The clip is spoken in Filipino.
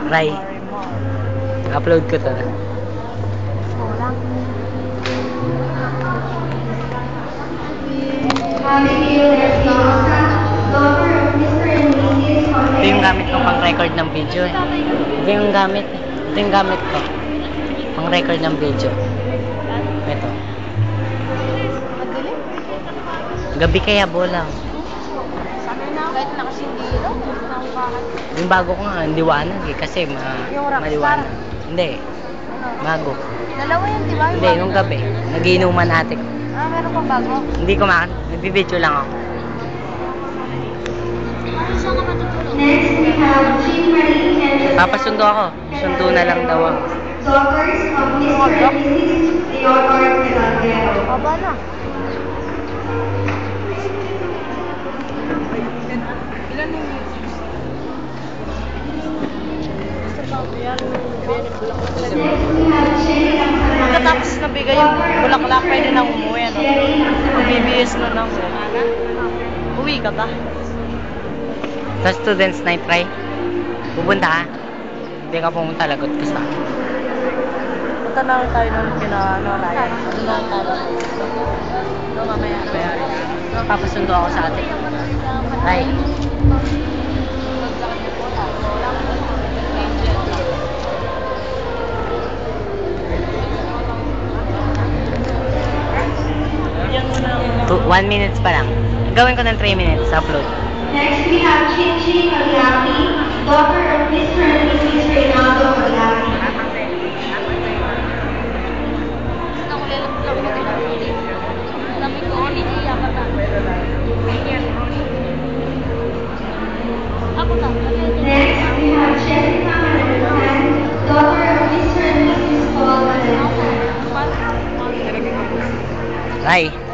Ray. Upload ko to. Ito yung gamit ko pang record ng video eh. Ito yung gamit. Ito yung gamit ko. Pang record ng video. Ito. Gabi kaya bola. Kahit nakasindiro. Yung bago ko nga, liwanag eh. Kasi maliwanag. Hindi. Bago. Dalawa yan, di ba? Hindi, nung gabi. Nagiinuman ate ko. Ah, meron pang bago? Hindi ko nagbibideo lang ako. Saan ka matutulog? Next, we have Jean Marie and Papasundo ako. Sundo na lang daw ako. daughters of Mr. and Mrs. Leonard Pelagero. Baba na. Ilan yung Next, we have Sherry Lamparan. pagkatapos nabigay yung bulaklak, pwede nang umuwi, ano? Magbibihis mo nang uwi ka ba? Sa students night, try. Pupunta ka. Hindi ka pumunta, lagot ko sa akin. Punta na lang tayo nung Ryan. Doon na lang tayo. Doon mamaya. Papasundo ako sa ate. Ray. Yan mo na. 1 minutes pa lang. Gawin ko ng 3 minutes. Upload. Next, we have Chinchi Aliapi, daughter of Mr. and Mrs. Reynaldo Aliapi. Next, we have Jessica Manasan, daughter of Mr. and Mrs. Paul Manasan. Ray.